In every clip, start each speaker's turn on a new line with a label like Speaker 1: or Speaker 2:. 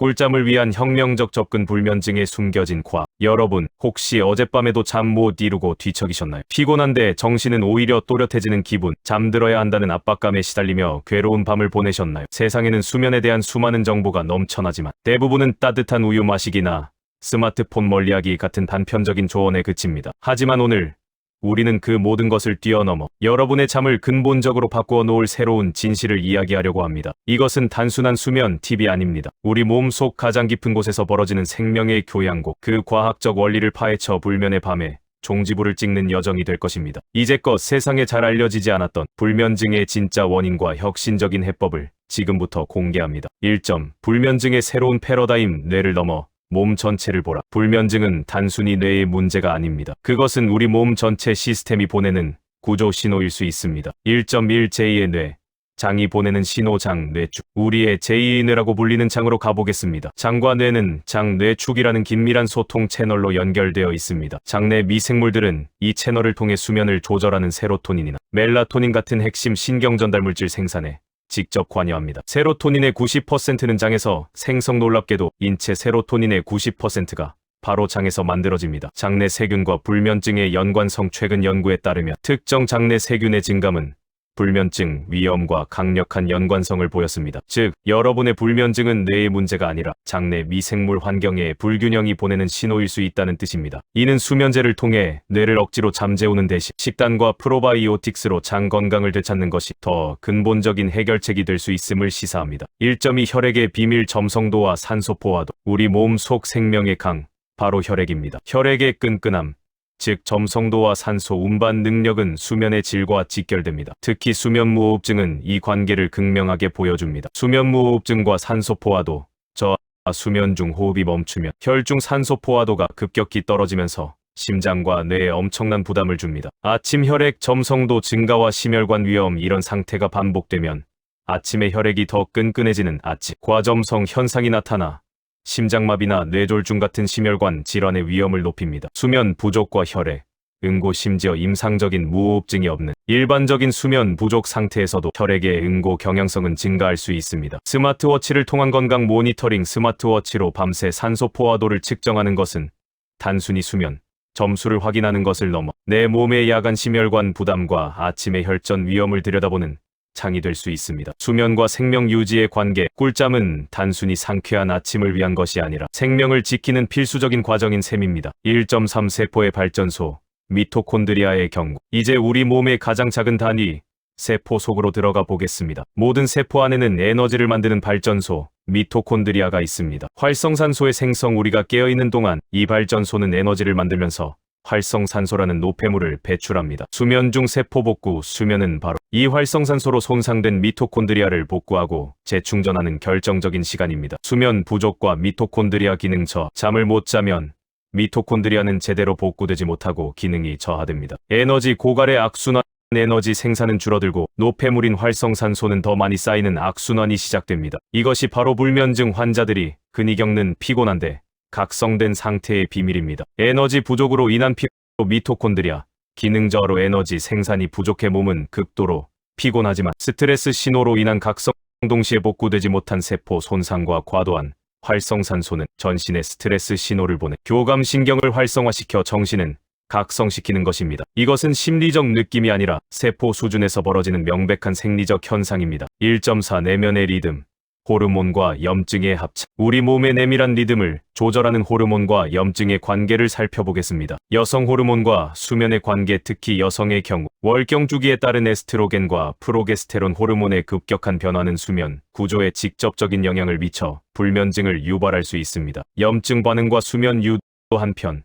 Speaker 1: 꿀잠을 위한 혁명적 접근 불면증에 숨겨진 과학. 여러분, 혹시 어젯밤에도 잠 못 이루고 뒤척이셨나요? 피곤한데 정신은 오히려 또렷해지는 기분, 잠들어야 한다는 압박감에 시달리며 괴로운 밤을 보내셨나요? 세상에는 수면에 대한 수많은 정보가 넘쳐나지만 대부분은 따뜻한 우유 마시기나 스마트폰 멀리하기 같은 단편적인 조언에 그칩니다. 하지만 오늘 우리는 그 모든 것을 뛰어넘어 여러분의 잠을 근본적으로 바꾸어 놓을 새로운 진실을 이야기하려고 합니다. 이것은 단순한 수면 팁이 아닙니다. 우리 몸속 가장 깊은 곳에서 벌어지는 생명의 교양곡, 그 과학적 원리를 파헤쳐 불면의 밤에 종지부를 찍는 여정이 될 것입니다. 이제껏 세상에 잘 알려지지 않았던 불면증의 진짜 원인과 혁신적인 해법을 지금부터 공개합니다. 1점. 불면증의 새로운 패러다임, 뇌를 넘어 몸 전체를 보라. 불면증은 단순히 뇌의 문제가 아닙니다. 그것은 우리 몸 전체 시스템이 보내는 구조 신호일 수 있습니다. 1.1 제2의 뇌. 장이 보내는 신호장 뇌축. 우리의 제2의 뇌라고 불리는 장으로 가보겠습니다. 장과 뇌는 장 뇌축이라는 긴밀한 소통 채널로 연결되어 있습니다. 장내 미생물들은 이 채널을 통해 수면을 조절하는 세로토닌이나 멜라토닌 같은 핵심 신경 전달 물질 생산에 직접 관여합니다. 세로토닌의 90%는 장에서, 생성 놀랍게도 인체 세로토닌의 90%가 바로 장에서 만들어집니다. 장내 세균과 불면증의 연관성. 최근 연구에 따르면 특정 장내 세균의 증감은 불면증 위험과 강력한 연관성을 보였습니다. 즉, 여러분의 불면증은 뇌의 문제가 아니라 장내 미생물 환경의 불균형이 보내는 신호일 수 있다는 뜻입니다. 이는 수면제를 통해 뇌를 억지로 잠재우는 대신 식단과 프로바이오틱스로 장 건강을 되찾는 것이 더 근본적인 해결책이 될 수 있음을 시사합니다. 1.2 혈액의 비밀. 점성도와 산소 포화도. 우리 몸 속 생명의 강, 바로 혈액입니다. 혈액의 끈끈함, 즉 점성도와 산소 운반 능력은 수면의 질과 직결됩니다. 특히 수면무호흡증은 이 관계를 극명하게 보여줍니다. 수면무호흡증과 산소 포화도. 저하 수면 중 호흡이 멈추면 혈중 산소 포화도가 급격히 떨어지면서 심장과 뇌에 엄청난 부담을 줍니다. 아침 혈액 점성도 증가와 심혈관 위험. 이런 상태가 반복되면 아침에 혈액이 더 끈끈해지는 아침 과점성 현상이 나타나 심장마비나 뇌졸중 같은 심혈관 질환의 위험을 높입니다. 수면 부족과 혈액, 응고, 심지어 임상적인 무호흡증이 없는 일반적인 수면 부족 상태에서도 혈액의 응고 경향성은 증가할 수 있습니다. 스마트워치를 통한 건강 모니터링. 스마트워치로 밤새 산소 포화도를 측정하는 것은 단순히 수면 점수를 확인하는 것을 넘어 내 몸의 야간 심혈관 부담과 아침의 혈전 위험을 들여다보는 창이 될 수 있습니다. 수면과 생명 유지의 관계. 꿀잠은 단순히 상쾌한 아침을 위한 것이 아니라 생명을 지키는 필수적인 과정인 셈입니다. 1.3 세포의 발전소. 미토콘드리아의 경우. 이제 우리 몸의 가장 작은 단위, 세포 속으로 들어가 보겠습니다. 모든 세포 안에는 에너지를 만드는 발전소, 미토콘드리아가 있습니다. 활성산소의 생성. 우리가 깨어있는 동안 이 발전소는 에너지를 만들면서 활성산소라는 노폐물을 배출합니다. 수면 중 세포 복구. 수면은 바로 이 활성산소로 손상된 미토콘드리아를 복구하고 재충전하는 결정적인 시간입니다. 수면 부족과 미토콘드리아 기능 저하. 잠을 못 자면 미토콘드리아는 제대로 복구되지 못하고 기능이 저하됩니다. 에너지 고갈의 악순환. 에너지 생산은 줄어들고 노폐물인 활성산소는 더 많이 쌓이는 악순환이 시작됩니다. 이것이 바로 불면증 환자들이 흔히 겪는 피곤한데 각성된 상태의 비밀입니다. 에너지 부족으로 인한 피로. 미토콘드리아 기능 저하로 에너지 생산이 부족해 몸은 극도로 피곤하지만 스트레스 신호로 인한 각성. 동시에 복구되지 못한 세포 손상과 과도한 활성산소는 전신에 스트레스 신호를 보내 교감신경을 활성화시켜 정신은 각성시키는 것입니다. 이것은 심리적 느낌이 아니라 세포 수준에서 벌어지는 명백한 생리적 현상입니다. 1.4 내면의 리듬. 호르몬과 염증의 합작. 우리 몸의 내밀한 리듬을 조절하는 호르몬과 염증의 관계를 살펴보겠습니다. 여성 호르몬과 수면의 관계. 특히 여성의 경우 월경 주기에 따른 에스트로겐과 프로게스테론 호르몬의 급격한 변화는 수면 구조에 직접적인 영향을 미쳐 불면증을 유발할 수 있습니다. 염증 반응과 수면 유도. 한편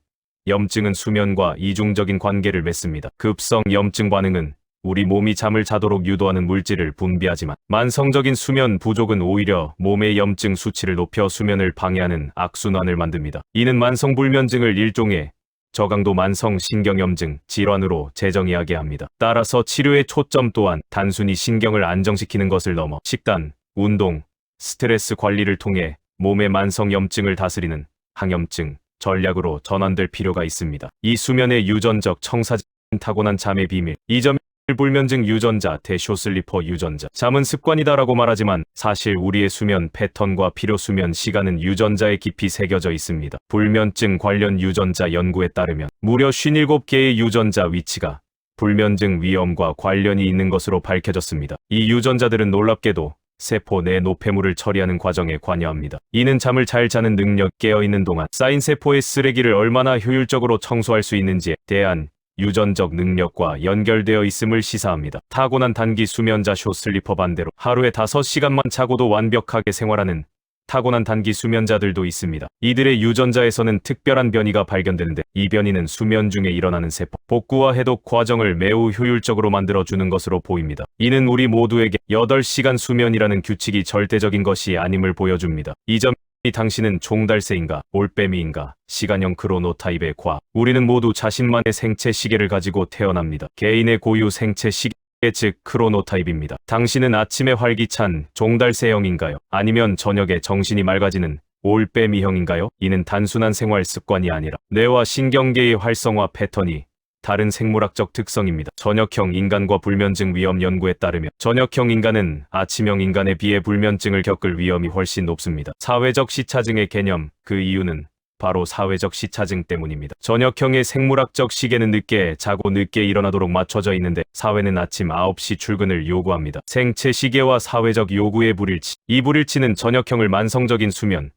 Speaker 1: 염증은 수면과 이중적인 관계를 맺습니다. 급성 염증 반응은 우리 몸이 잠을 자도록 유도하는 물질을 분비하지만 만성적인 수면 부족은 오히려 몸의 염증 수치를 높여 수면을 방해하는 악순환을 만듭니다. 이는 만성불면증을 일종의 저강도 만성 신경염증 질환으로 재정의하게 합니다. 따라서 치료의 초점 또한 단순히 신경을 안정시키는 것을 넘어 식단, 운동, 스트레스 관리를 통해 몸의 만성 염증을 다스리는 항염증 전략으로 전환될 필요가 있습니다. 이 수면의 유전적 청사진. 타고난 잠의 비밀. 이 점이 불면증 유전자, 대쇼슬리퍼 유전자. 잠은 습관이다라고 말하지만 사실 우리의 수면 패턴과 필요 수면 시간은 유전자에 깊이 새겨져 있습니다. 불면증 관련 유전자 연구에 따르면 무려 57개의 유전자 위치가 불면증 위험과 관련이 있는 것으로 밝혀졌습니다. 이 유전자들은 놀랍게도 세포 내 노폐물을 처리하는 과정에 관여합니다. 이는 잠을 잘 자는 능력, 깨어있는 동안 쌓인 세포의 쓰레기를 얼마나 효율적으로 청소할 수 있는지에 대한 유전적 능력과 연결되어 있음을 시사합니다. 타고난 단기 수면자 쇼슬리퍼 반대로 하루에 5시간만 자고도 완벽하게 생활하는 타고난 단기 수면자들도 있습니다. 이들의 유전자에서는 특별한 변이가 발견되는데 이 변이는 수면 중에 일어나는 세포 복구와 해독 과정을 매우 효율적으로 만들어주는 것으로 보입니다. 이는 우리 모두에게 8시간 수면이라는 규칙이 절대적인 것이 아님을 보여줍니다. 이 점이 당신은 종달새인가 올빼미인가 시간형 크로노타입의 과학. 우리는 모두 자신만의 생체 시계를 가지고 태어납니다. 개인의 고유 생체 시계 즉 크로노타입입니다. 당신은 아침에 활기찬 종달새형인가요? 아니면 저녁에 정신이 맑아지는 올빼미형인가요? 이는 단순한 생활 습관이 아니라 뇌와 신경계의 활성화 패턴이 다른 생물학적 특성입니다. 저녁형 인간과 불면증 위험 연구에 따르면 저녁형 인간은 아침형 인간에 비해 불면증을 겪을 위험이 훨씬 높습니다. 사회적 시차증의 개념, 그 이유는 바로 사회적 시차증 때문입니다. 저녁형의 생물학적 시계는 늦게 자고 늦게 일어나도록 맞춰져 있는데 사회는 아침 9시 출근을 요구합니다. 생체 시계와 사회적 요구의 불일치. 이 불일치는 저녁형을 만성적인 수면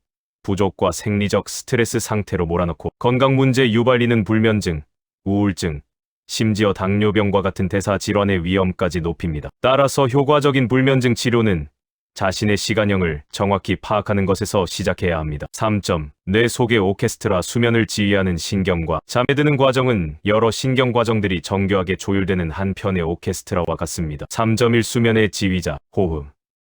Speaker 1: 부족과 생리적 스트레스 상태로 몰아넣고 건강 문제 유발리는 불면증, 우울증, 심지어 당뇨병과 같은 대사 질환의 위험까지 높입니다. 따라서 효과적인 불면증 치료는 자신의 시간형을 정확히 파악하는 것에서 시작해야 합니다. 3점. 뇌 속의 오케스트라. 수면을 지휘하는 신경과 잠에 드는 과정은 여러 신경 과정들이 정교하게 조율되는 한 편의 오케스트라와 같습니다. 3.1. 수면의 지휘자, 호흡.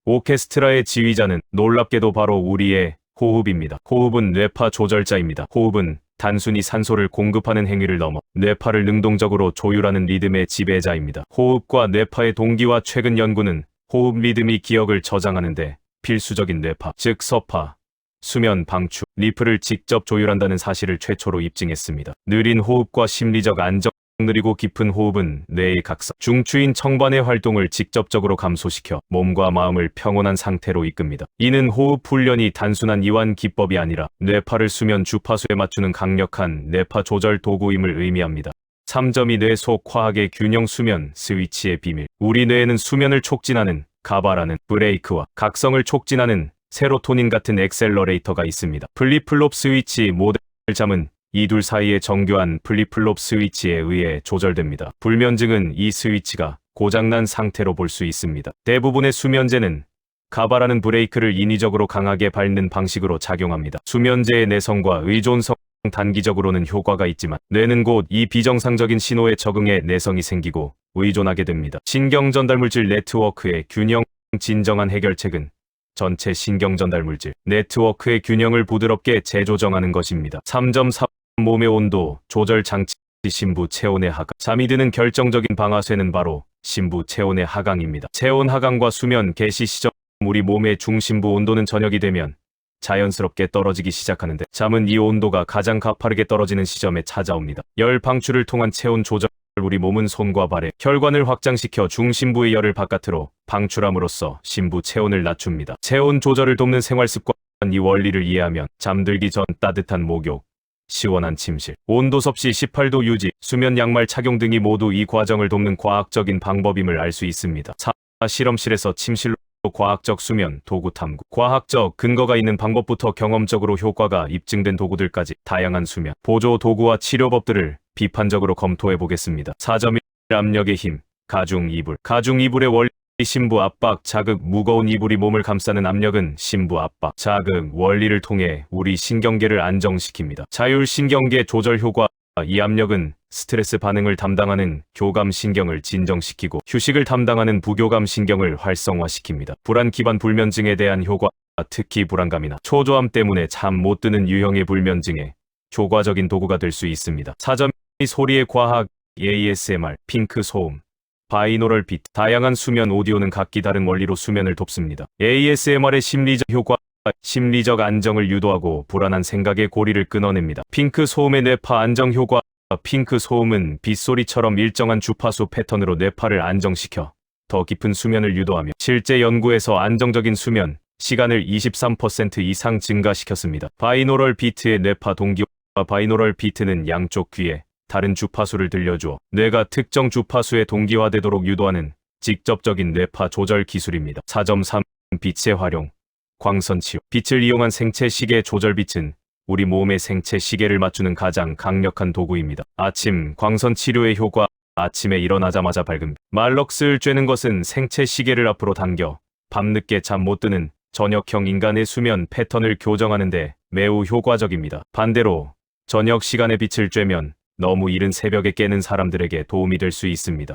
Speaker 1: 오케스트라의 지휘자는 놀랍게도 바로 우리의 호흡입니다. 호흡은 뇌파 조절자입니다. 호흡은 단순히 산소를 공급하는 행위를 넘어 뇌파를 능동적으로 조율하는 리듬의 지배자입니다. 호흡과 뇌파의 동기와 최근 연구는 호흡 리듬이 기억을 저장하는데 필수적인 뇌파, 즉 서파, 수면 방출, 리프를 직접 조율한다는 사실을 최초로 입증했습니다. 느린 호흡과 심리적 안정. 느리고 깊은 호흡은 뇌의 각성, 중추인 청반의 활동을 직접적으로 감소시켜 몸과 마음을 평온한 상태로 이끕니다. 이는 호흡 훈련이 단순한 이완 기법이 아니라 뇌파를 수면 주파수에 맞추는 강력한 뇌파 조절 도구임을 의미합니다. 3.2. 뇌 속 화학의 균형. 수면 스위치의 비밀. 우리 뇌에는 수면을 촉진하는 가바라는 브레이크와 각성을 촉진하는 세로토닌 같은 엑셀러레이터가 있습니다. 플립플롭 스위치. 모든 잠은 이 둘 사이의 정교한 플립플롭 스위치에 의해 조절됩니다. 불면증은 이 스위치가 고장난 상태로 볼 수 있습니다. 대부분의 수면제는 가바라는 브레이크를 인위적으로 강하게 밟는 방식으로 작용합니다. 수면제의 내성과 의존성. 단기적으로는 효과가 있지만 뇌는 곧 이 비정상적인 신호에 적응해 내성이 생기고 의존하게 됩니다. 신경전달물질 네트워크의 균형. 진정한 해결책은 전체 신경전달물질 네트워크의 균형을 부드럽게 재조정하는 것입니다. 3.4. 몸의 온도 조절 장치. 심부 체온의 하강. 잠이 드는 결정적인 방아쇠는 바로 심부 체온의 하강입니다. 체온 하강과 수면 개시 시점. 우리 몸의 중심부 온도는 저녁이 되면 자연스럽게 떨어지기 시작하는데 잠은 이 온도가 가장 가파르게 떨어지는 시점에 찾아옵니다. 열 방출을 통한 체온 조절. 우리 몸은 손과 발에 혈관을 확장시켜 중심부의 열을 바깥으로 방출함으로써 심부 체온을 낮춥니다. 체온 조절을 돕는 생활습관. 이 원리를 이해하면 잠들기 전 따뜻한 목욕, 시원한 침실, 온도 섭씨 18도 유지, 수면 양말 착용 등이 모두 이 과정을 돕는 과학적인 방법임을 알 수 있습니다. 4. 실험실에서 침실로 과학적 수면 도구 탐구. 과학적 근거가 있는 방법부터 경험적으로 효과가 입증된 도구들까지 다양한 수면 보조 도구와 치료법들을 비판적으로 검토해 보겠습니다. 4.1. 압력의 힘. 가중 이불. 가중 이불의 원리. 심부 압박, 자극. 무거운 이불이 몸을 감싸는 압력은 심부 압박, 자극 원리를 통해 우리 신경계를 안정시킵니다. 자율신경계 조절 효과. 이 압력은 스트레스 반응을 담당하는 교감신경을 진정시키고 휴식을 담당하는 부교감신경을 활성화시킵니다. 불안 기반 불면증에 대한 효과. 특히 불안감이나 초조함 때문에 잠 못 드는 유형의 불면증에 효과적인 도구가 될 수 있습니다. 4.2. 소리의 과학. ASMR, 핑크 소음, 바이노럴 비트. 다양한 수면 오디오는 각기 다른 원리로 수면을 돕습니다. ASMR의 심리적 효과. 심리적 안정을 유도하고 불안한 생각의 고리를 끊어냅니다. 핑크 소음의 뇌파 안정 효과. 핑크 소음은 빗소리처럼 일정한 주파수 패턴으로 뇌파를 안정시켜 더 깊은 수면을 유도하며 실제 연구에서 안정적인 수면 시간을 23% 이상 증가시켰습니다. 바이노럴 비트의 뇌파 동기화. 바이노럴 비트는 양쪽 귀에 다른 주파수를 들려주어 뇌가 특정 주파수에 동기화되도록 유도하는 직접적인 뇌파 조절 기술입니다. 4.3. 빛의 활용. 광선 치유. 빛을 이용한 생체 시계 조절. 빛은 우리 몸의 생체 시계를 맞추는 가장 강력한 도구입니다. 아침 광선 치료의 효과. 아침에 일어나자마자 밝은 말럭스를 쬐는 것은 생체 시계를 앞으로 당겨 밤늦게 잠 못 드는 저녁형 인간의 수면 패턴을 교정하는 데 매우 효과적입니다. 반대로 저녁 시간에 빛을 쬐면 너무 이른 새벽에 깨는 사람들에게 도움이 될 수 있습니다.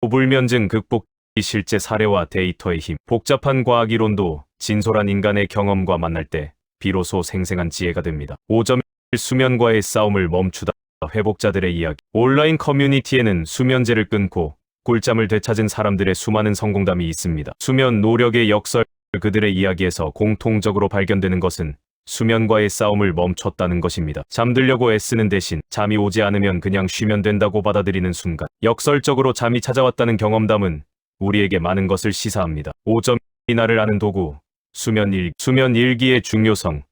Speaker 1: 불면증 극복. 실제 사례와 데이터의 힘. 복잡한 과학 이론도 진솔한 인간의 경험과 만날 때 비로소 생생한 지혜가 됩니다. 5.1. 수면과의 싸움을 멈추다. 회복자들의 이야기. 온라인 커뮤니티에는 수면제를 끊고 꿀잠을 되찾은 사람들의 수많은 성공담이 있습니다. 수면 노력의 역설. 그들의 이야기에서 공통적으로 발견되는 것은 수면과의 싸움을 멈췄다는 것입니다. 잠들려고 애쓰는 대신 잠이 오지 않으면 그냥 쉬면 된다고 받아들이는 순간 역설적으로 잠이 찾아왔다는 경험담은 우리에게 많은 것을 시사합니다. 5.2. 나를 아는 도구. 수면 일기. 수면 일기의 중요성.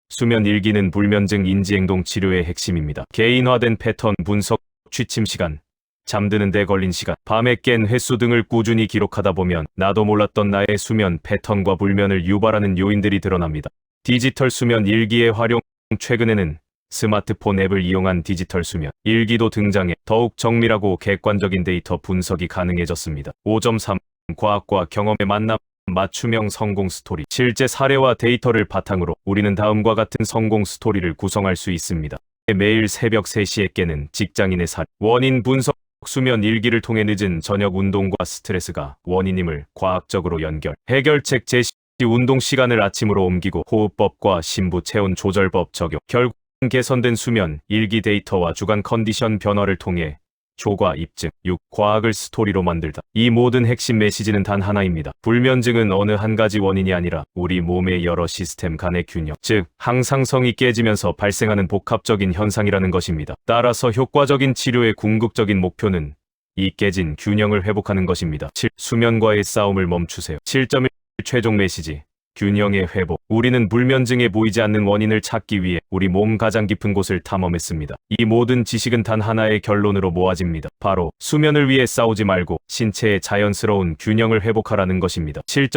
Speaker 1: 수면 일기는 불면증 인지행동 치료의 핵심입니다. 개인화된 패턴 분석. 취침 시간, 잠드는 데 걸린 시간, 밤에 깬 횟수 등을 꾸준히 기록하다 보면 나도 몰랐던 나의 수면 패턴과 불면을 유발하는 요인들이 드러납니다. 디지털 수면 일기의 활용. 최근에는 스마트폰 앱을 이용한 디지털 수면 일기도 등장해 더욱 정밀하고 객관적인 데이터 분석이 가능해졌습니다. 5.3. 과학과 경험의 만남. 맞춤형 성공 스토리. 실제 사례와 데이터를 바탕으로 우리는 다음과 같은 성공 스토리를 구성할 수 있습니다. 매일 새벽 3시에 깨는 직장인의 사례. 원인 분석. 수면 일기를 통해 늦은 저녁 운동과 스트레스가 원인임을 과학적으로 연결. 해결책 제시. 운동 시간을 아침으로 옮기고 호흡법과 심부 체온 조절법 적용. 결국 개선된 수면 일기 데이터와 주간 컨디션 변화를 통해 조과 입증. 6. 과학을 스토리로 만들다. 이 모든 핵심 메시지는 단 하나입니다. 불면증은 어느 한 가지 원인이 아니라 우리 몸의 여러 시스템 간의 균형, 즉 항상성이 깨지면서 발생하는 복합적인 현상이라는 것입니다. 따라서 효과적인 치료의 궁극적인 목표는 이 깨진 균형을 회복하는 것입니다. 7. 수면과의 싸움을 멈추세요. 7.1. 최종 메시지. 균형의 회복. 우리는 불면증에 보이지 않는 원인을 찾기 위해 우리 몸 가장 깊은 곳을 탐험했습니다. 이 모든 지식은 단 하나의 결론으로 모아집니다. 바로 수면을 위해 싸우지 말고 신체의 자연스러운 균형을 회복하라는 것입니다. 7.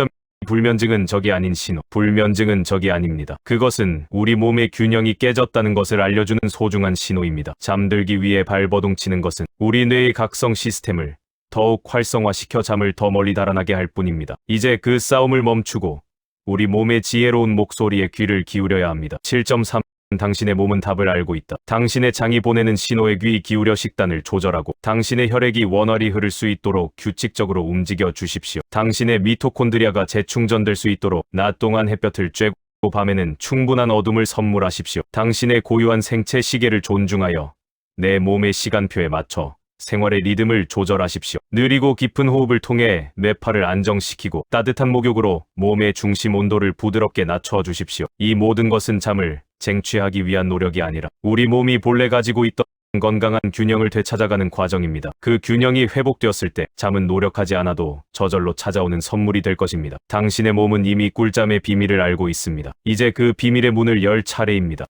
Speaker 1: 불면증은 적이 아닌 신호. 불면증은 적이 아닙니다. 그것은 우리 몸의 균형이 깨졌다는 것을 알려주는 소중한 신호입니다. 잠들기 위해 발버둥치는 것은 우리 뇌의 각성 시스템을 더욱 활성화시켜 잠을 더 멀리 달아나게 할 뿐입니다. 이제 그 싸움을 멈추고 우리 몸의 지혜로운 목소리에 귀를 기울여야 합니다. 7.3. 당신의 몸은 답을 알고 있다. 당신의 장이 보내는 신호에 귀 기울여 식단을 조절하고 당신의 혈액이 원활히 흐를 수 있도록 규칙적으로 움직여 주십시오. 당신의 미토콘드리아가 재충전될 수 있도록 낮 동안 햇볕을 쬐고 밤에는 충분한 어둠을 선물하십시오. 당신의 고유한 생체 시계를 존중하여 내 몸의 시간표에 맞춰 생활의 리듬을 조절하십시오. 느리고 깊은 호흡을 통해 뇌파를 안정시키고 따뜻한 목욕으로 몸의 중심 온도를 부드럽게 낮춰주십시오. 이 모든 것은 잠을 쟁취하기 위한 노력이 아니라 우리 몸이 본래 가지고 있던 건강한 균형을 되찾아가는 과정입니다. 그 균형이 회복되었을 때 잠은 노력하지 않아도 저절로 찾아오는 선물이 될 것입니다. 당신의 몸은 이미 꿀잠의 비밀을 알고 있습니다. 이제 그 비밀의 문을 열 차례입니다.